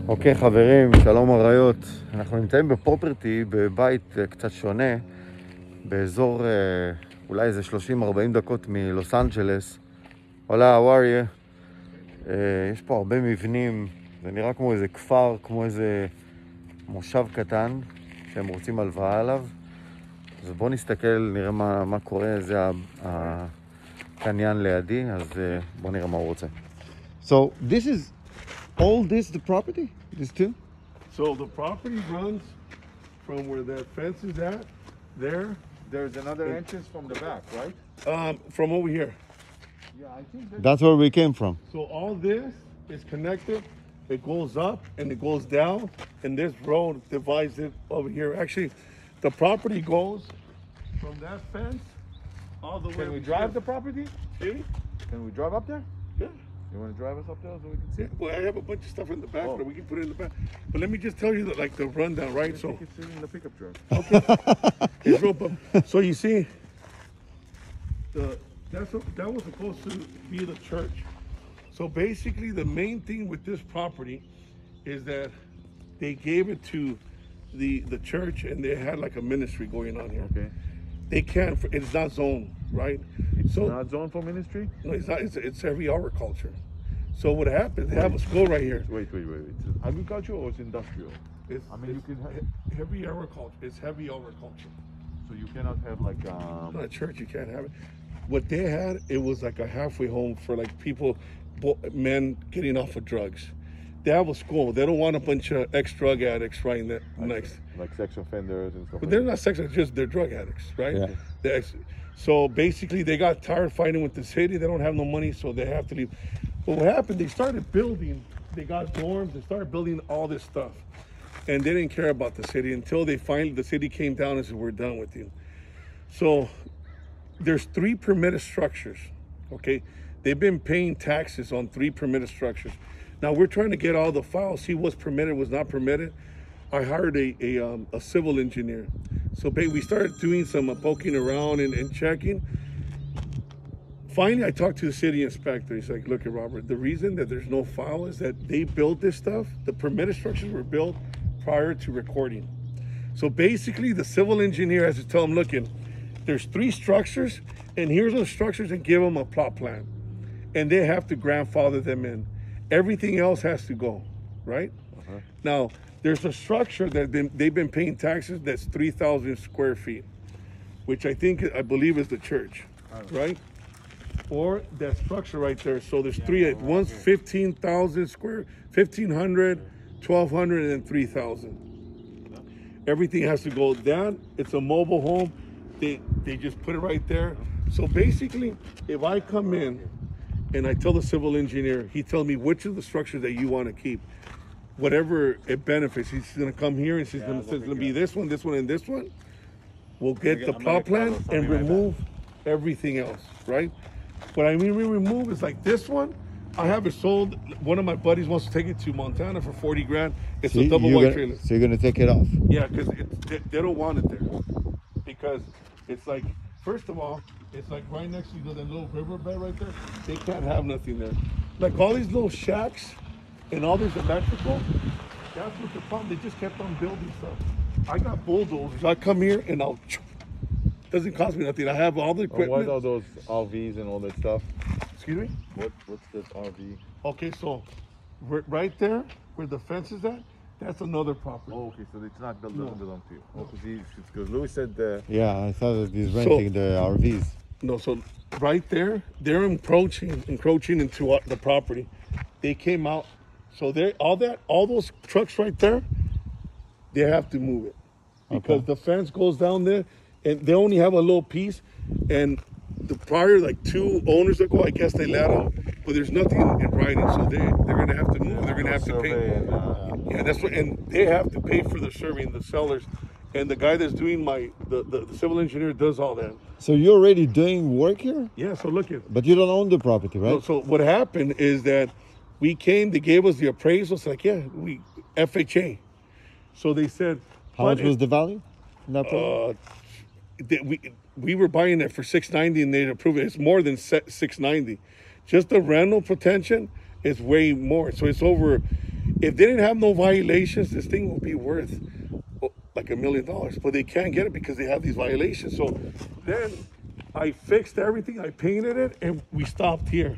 אוקיי חברים, שלום הרעיות. אנחנו נמצאים בפרופרטי, בבית קצת שונה, באזור אולי איזה 30-40 דקות מלוס אנג'לס. הולה, how are you? יש פה הרבה מבנים, זה נראה כמו איזה כפר, כמו איזה מושב קטן שהם רוצים הלוואה עליו. אז בואו נסתכל, נראה מה קורה, זה הקניין לידי, אז בואו נראה מה הוא רוצה. So this is all the property? This too? So the property runs from where that fence is at, there. There's another entrance from the back, right? From over here. Yeah, I think That's where we came from. So all this is connected. It goes up and it goes down, and this road divides it over here. Actually, the property goes from that fence all the way. Can we drive the property? See? Can we drive up there? Yeah. You want to drive us up there so we can see? Well, I have a bunch of stuff in the back, but we can put it in the back. But let me just tell you like the rundown, right? So it's in the pickup truck. Okay. It's real, so you see, that was supposed to be the church. So basically, the main thing with this property is that they gave it to the church, and they had like a ministry going on here. Okay. They can't. It's not zoned, right? It's so not zoned for ministry? No, it's not. It's heavy agriculture. So what happens? They have a school right here. Wait. It's agriculture or it's industrial? I mean, you can have heavy agriculture. It's heavy agriculture. So you cannot have like Not a church. You can't have it. What they had, it was like a halfway home for like people, men getting off of drugs. They have a school. They don't want a bunch of ex-drug addicts right next. Like sex offenders and stuff. But they're not sex addicts, just they're drug addicts, right? Yeah. So basically, they got tired fighting with the city. They don't have no money, so they have to leave. But what happened? They started building. They got dorms. They started building all this stuff, and they didn't care about the city until the city came down and said, "We're done with you." So there's 3 permitted structures. Okay, they've been paying taxes on 3 permitted structures. Now we're trying to get all the files, see what's permitted, what's not permitted. I hired a civil engineer. So we started doing some poking around and checking. Finally, I talked to the city inspector. He's like, look, Robert, the reason that there's no file is that they built this stuff. The permitted structures were built prior to recording. So basically, the civil engineer has to tell them, look, there's 3 structures, and here's those structures, and give them a plot plan. And they have to grandfather them in. Everything else has to go, right? Uh-huh. Now, there's a structure that they've been paying taxes that's 3,000 square feet, which I believe is the church, right? Or that structure right there. So there's 3, one's 15,000 square, 1,500, 1,200, and then 3,000. Everything has to go down. It's a mobile home. They just put it right there. So basically, if I come in and I tell the civil engineer, he tells me which of the structures that you want to keep, whatever it benefits. He's going to come here and he's going to be this one, and this one. We'll get the plot plan and remove everything else, right? What I mean we remove is like this one. I have it sold. One of my buddies wants to take it to Montana for 40 grand. It's a double wide trailer. So you're going to take it off? Yeah, because they don't want it there. Because it's like, first of all, it's like right next to that little riverbed right there. They can't have nothing there. Like all these little shacks and all this electrical, that's what the problem. They just kept on building stuff. I got bulldozers. I come here and doesn't cost me nothing. I have all the equipment. What are those RVs and all that stuff? Excuse me? What's this RV? Okay, so right there where the fence is at, that's another property. Oh, okay, so it's not doesn't belong to you. Oh, because Louis said Yeah, I thought that he's renting the RVs. No, so right there, they're encroaching into the property. They came out, so all those trucks right there, they have to move it because the fence goes down there, and they only have a little piece. And the prior, like 2 owners ago, I guess they let them, but there's nothing in writing, so they're gonna have to move. They're gonna have to pay. Yeah, that's what, and they have to pay for the survey, the sellers, and the guy that's doing the civil engineer does all that. So you're already doing work here? Yeah, so look at. But you don't own the property, right? No, so what happened is that we came, they gave us the appraisal. It's like, yeah, we FHA. So they said, how much was the value in that property? We were buying it for $690 and they approved it. It's more than $690. Just the rental potential is way more. So it's over if they didn't have no violations, this thing will be worth like $1 million. But they can't get it because they have these violations. So then I fixed everything, I painted it, and we stopped here.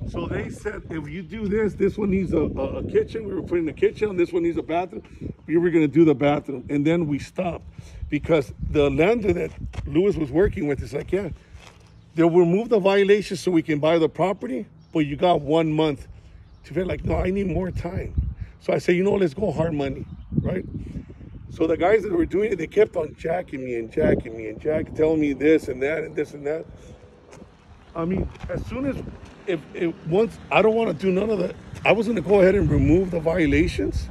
So they said, if you do this one needs a kitchen. We were putting the kitchen on. This one needs a bathroom. We were going to do the bathroom. And then we stopped because the lender that Lewis was working with is like, yeah, they'll remove the violations so we can buy the property, but you got 1 month to feel like, no, I need more time. So I said, you know, let's go hard money, right? So the guys that were doing it, they kept on jacking me, telling me this and that and this and that. I mean, as soon as, once, I don't want to do none of that. I was going to go ahead and remove the violations.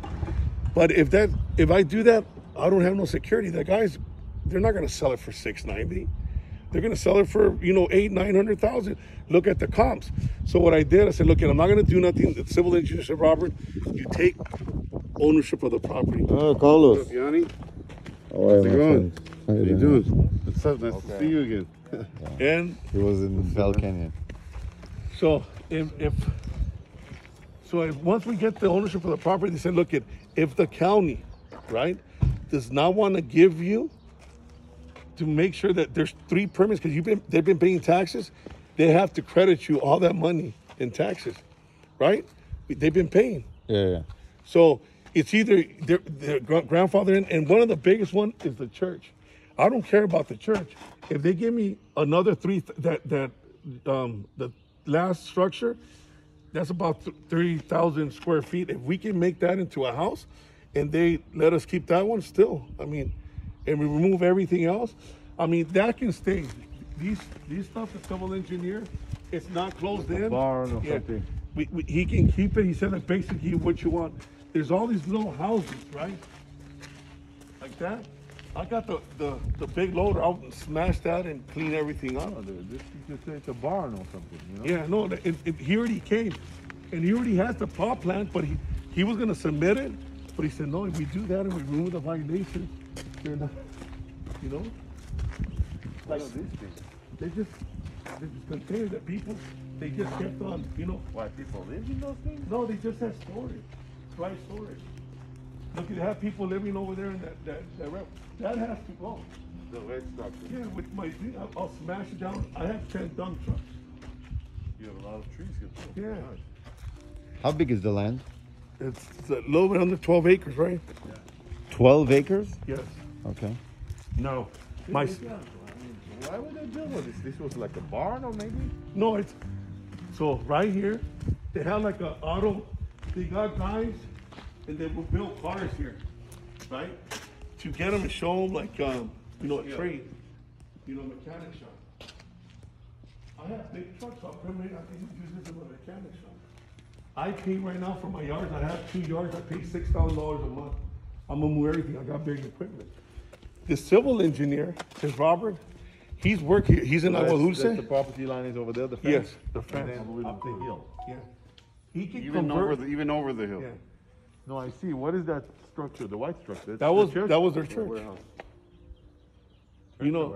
But if I do that, I don't have no security. The guys, they're not going to sell it for $690. They're going to sell it for, you know, $800,000-900,000. Look at the comps. So what I did, I said, look, I'm not going to do nothing. The civil engineer said, Robert, you take ownership of the property. Oh, Carlos. What's up, Yanni? How are How's it you, my going? friend? How you doing? What's up? Nice to see you again. And He was in Bell Canyon. so once we get the ownership of the property, they said, look, if the county, right, does not want to give you to make sure that there's 3 permits, because they've been paying taxes, they have to credit you all that money in taxes, right? They've been paying. Yeah. So it's either their grandfather and one of the biggest one is the church. I don't care about the church. If they give me another 3, the last structure, that's about 30,000 square feet. If we can make that into a house and they let us keep that one still, I mean, and we remove everything else, I mean, that can stay. These stuff, the civil engineer, it's not closed in. Barn or something. He can keep it. He said that basically what you want. There's all these little houses, right? Like that. I got the big loader. I'll smash that and clean everything up. Oh, this you just say it's a barn or something, you know? Yeah, no, he already came. And he already has the plot plan, but he was going to submit it. But he said, no, if we do that and we remove the violations, they're not, you know? Like, What are these things? they just containers that people, they just kept on, you know. Why, people live in those things? No, they just have storage, dry storage. Look, they have people living over there in that has to go. The red structure. Yeah, with my, I'll smash it down. I have 10 dump trucks. You have a lot of trees here too. Yeah. Nice. How big is the land? It's a little bit under 12 acres, right? 12 acres? Yes. Okay. No. Yeah, I mean, why would they build all this? This was like a barn or maybe? No, it's, so right here, they have like a auto, they got guys, and they will build cars here, right? To get them and show them like, you know, a trade, you know, mechanic shop. I have big trucks, so I'll come in, I can use this as a mechanic shop. I pay right now for my yards, I have 2 yards, I pay $6,000 a month. I'm gonna move everything, I got big equipment. The civil engineer is Robert. He's working, he's in That's Aguadulce. the property line is over there, the fence? Yes, the And fence. then up the hill. Yeah. He can Even convert. even over the hill. Yeah. No, I see. What is that structure? The white structure? That's That was the church? their Or church. warehouse? You know,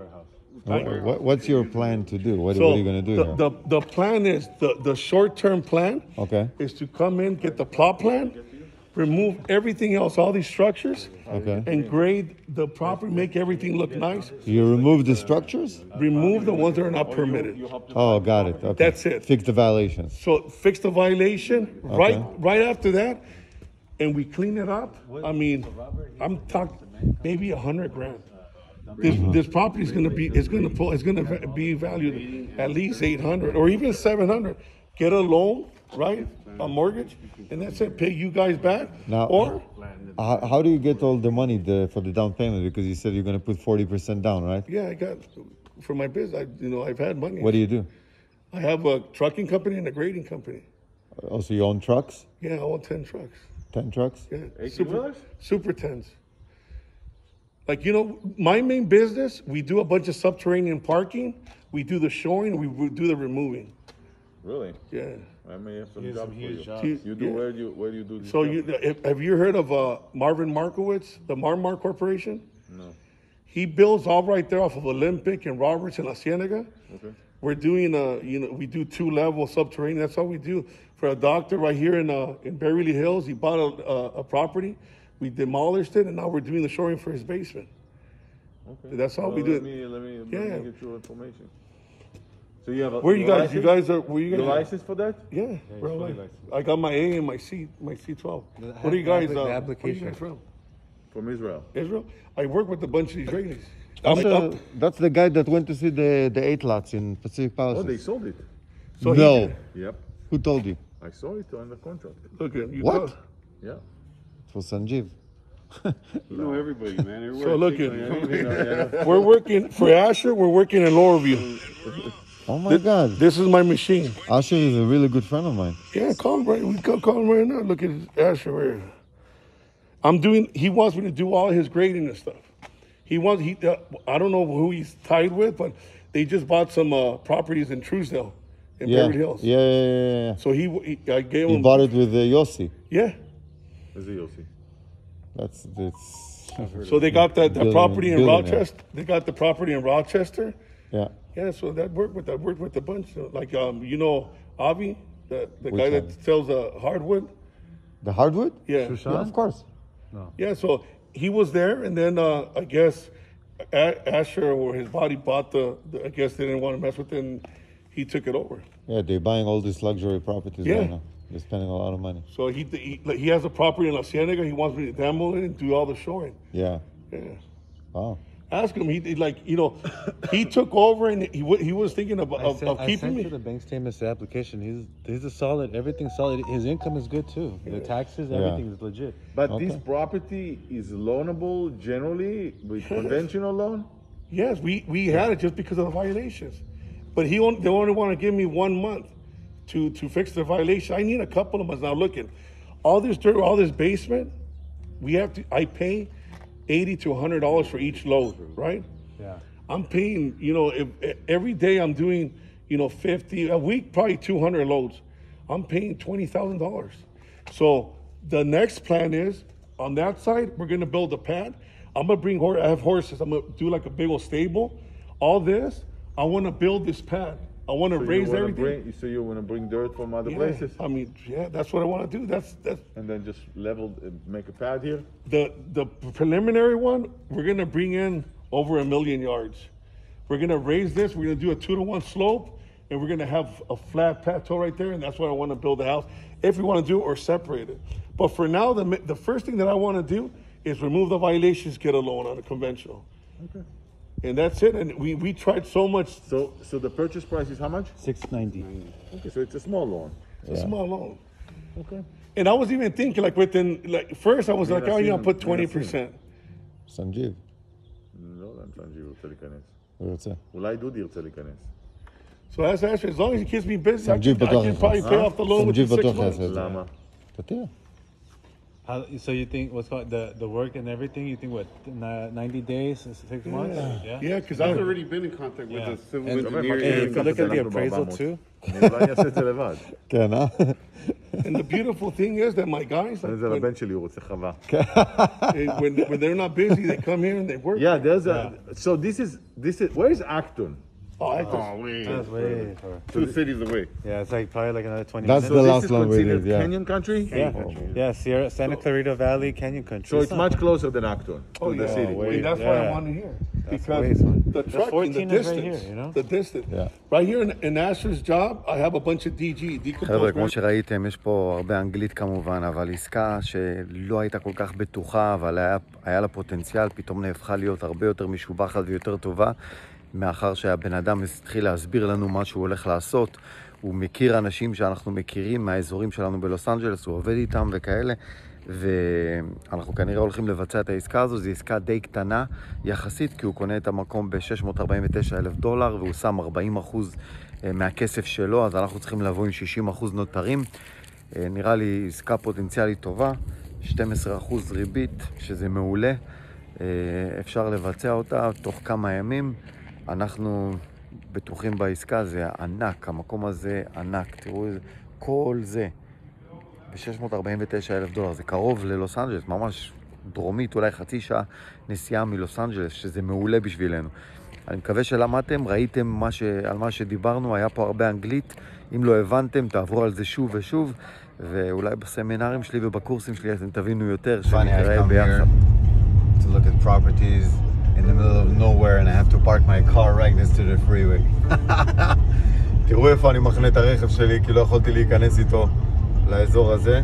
Warehouse. What's your plan to do? What so are you going to do here? the plan is, the short-term plan Okay. is to come in, get the plot plan, remove everything else, all these structures, Okay. and grade the property, make everything look nice. You remove the structures? Remove the ones that are not permitted. Oh, got it. Okay. That's it. Fix the violations. So fix the violation, right after that, and we clean it up. I mean, I'm talking maybe $100,000. This property is going to be valued at least 800 or even 700. Get a loan, right? A mortgage, and that's it. Pay you guys back. Now, Or how do you get all the money for the down payment? Because you said you're going to put 40% down, right? yeah, I got for my business. I've had money. What do you do? I have a trucking company and a grading company. Also, you own trucks? Yeah, I own 10 trucks. 10 trucks? Yeah, 18-wheelers? super 10s. Like, you know, my main business, we do a bunch of subterranean parking. We do the shoring. We do the removing. Really? Yeah. I may have some jobs for you. You- Do yeah. where do you do this? So job? have you heard of Marvin Markowitz, the Marmar Corporation? No. He builds all right there off of Olympic and Roberts and La Cienega. Okay. We're doing we do 2-level subterranean. That's all we do. For a doctor right here in Beverly Hills, he bought a property. We demolished it, and now we're doing the shoring for his basement. Okay. That's all we do. Let me get your information. So you have a Where you guys? license? You guys are? Where you guys? The license for that? Yeah, bro. fully licensed. I got my A and my C12. What are you guys? The Where are you application. guys from? From Israel. Israel. I work with a bunch of Israelis. That's the guy that went to see the 8 lots in Pacific Palaces. Oh, they sold it. So No. Yep. Who told you? I saw it on the contract. Look at you. What? Yeah. For Sanjeev. You know everybody, man. So look at Yeah. we're working for Asher. We're working in Laurelview. Oh my God. This is my machine. Asher is a really good friend of mine. Yeah, call him right. We can call him right now. Look at Asher. Right here. He wants me to do all his grading and stuff. I don't know who he's tied with, but they just bought some properties in Truesdale, in Beverly Hills. Yeah. So I gave He him. bought it with Yossi. Yeah. Is it Yossi? That's So they got that property in Billionaire. Rochester. They got the property in Rochester. yeah. Yeah. So that worked with a bunch. Like Avi, the Which guy that Avi? sells hardwood. The hardwood? Yeah. Yeah, of course. Yeah, so he was there, and then I guess Asher or his body bought I guess they didn't want to mess with it, and he took it over. Yeah, they're buying all these luxury properties Yeah. right now. They're spending a lot of money. So he has a property in La Cienega. He wants me to demo it and do all the shoring. Yeah. Yeah. Wow. Ask him. He took over, and he was thinking of I keeping sent me. you the bank statements, the application. He's a solid, everything's solid. His income is good too. The taxes, everything is legit. But Okay. this property is loanable generally with conventional loan? Yes, we had it just because of the violations, but they only want to give me 1 month to fix the violation. I need a couple of months now. Looking, all this dirt, all this basement, I pay $80 to $100 for each load, right? Yeah. I'm paying, if every day I'm doing, 50 a week, probably 200 loads. I'm paying $20,000. So the next plan is on that side, we're gonna build a pad. I'm gonna bring I have horses. I'm gonna do like a big old stable. All this, I want to build this pad. I want to raise everything. So you want to bring dirt from other Yeah, places? I mean, yeah, that's what I want to do. That's And then just level, make a pad here? the preliminary one. We're gonna bring in over 1 million yards. We're gonna raise this. We're gonna do a 2-to-1 slope, and we're gonna have a flat plateau right there. And that's what I want to build the house. If we want to do it or separate it. But for now, the first thing that I want to do is remove the violations, get a loan on a conventional. Okay. And that's it. And we tried so much. So the purchase price is how much? $690. Okay, so it's a small loan. It's a small loan. Okay. And I was even thinking first I was like, oh, put 20%. Sanjeev. לא, סנג'יב רוצה להיכנס. הוא יוצא. אולי דודי ירצה להיכנס. So that's actually, as long as he keeps me busy, I Sanjeev can בטוח probably pay off the loan within Sanjeev 6 בטוח months. יעשה את זה. למה? אתה תראה. So you think what's called the work and everything? You think what 90 days, 6 months? Yeah, because I've already been in contact with the civil And engineer. if you look at the appraisal too, אני אולי אעשה את זה לבד. כן, and the beautiful thing is that my guys, זה לבן שלי, הוא רוצה חווה. when they're not busy, they come here and they work. Yeah, there's so this is, where is Acton? Oh, I just, Oh, wait. that's way far. 2 cities away. Yeah, it's like probably like another 20 That's minutes. the this last is one we considered did, yeah. Canyon country? Yeah, Santa Clarita Valley, Canyon Country. So it's much closer than Acton, to the yeah. city. wait. and that's what I Yeah. want to hear. way Because far. the truck and the 14 is right distance, here, you know? the distance. Yeah. Right here in Asher's job, I have a bunch of DG, חבר'ה, decomposed כמו שראיתם, יש פה הרבה אנגלית כמובן, אבל עסקה שלא הייתה כל כך בטוחה, אבל היה לה פוטנציאל, פתאום נהפכה להיות הרבה יותר משובחת ויותר טובה, מאחר שהבן אדם התחיל להסביר לנו מה שהוא הולך לעשות. הוא מכיר אנשים שאנחנו מכירים מהאזורים שלנו בלוס אנג'לס, הוא עובד איתם וכאלה, ואנחנו כנראה הולכים לבצע את העסקה הזו. זו עסקה די קטנה יחסית, כי הוא קונה את המקום $649,000 והוא שם 40% מהכסף שלו, אז אנחנו צריכים לבוא עם 60% נותרים. נראה לי עסקה פוטנציאלית טובה, 12% ריבית, שזה מעולה. אפשר לבצע אותה תוך כמה ימים. אנחנו בטוחים בעסקה, זה ענק, המקום הזה ענק. תראו, כל זה ב$649,000, זה קרוב ללוס אנג'לס, ממש דרומית, אולי חצי שעה נסיעה מלוס אנג'לס, שזה מעולה בשבילנו. אני מקווה שלמדתם, ראיתם על מה שדיברנו, היה פה הרבה אנגלית. אם לא הבנתם, תעברו על זה שוב ושוב, ואולי בסמינרים שלי ובקורסים שלי אתם תבינו יותר, שנתראה ביחד. To look at properties in the middle of nowhere and I have to park my car right next to the freeway. תראו איפה אני מחנה את הרכב שלי, כי לא יכולתי להיכנס איתו לאזור הזה.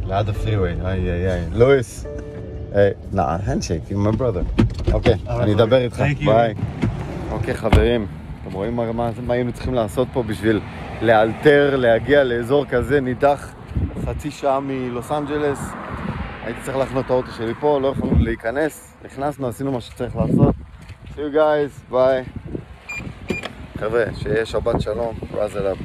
ליד הפריווי, איי. לואיס. handshake, you're my brother. אוקיי, אני אדבר איתך, ביי. אוקיי חברים, אתם רואים מה היינו צריכים לעשות פה בשביל לאלתר, להגיע לאזור כזה נידח חצי שעה מלוס אנג'לס. הייתי צריך להחנות את האוטו שלי פה, לא יכולנו להיכנס, נכנסנו, עשינו מה שצריך לעשות. See you guys, ביי. חבר'ה, שיהיה שבת שלום, רז אלאב.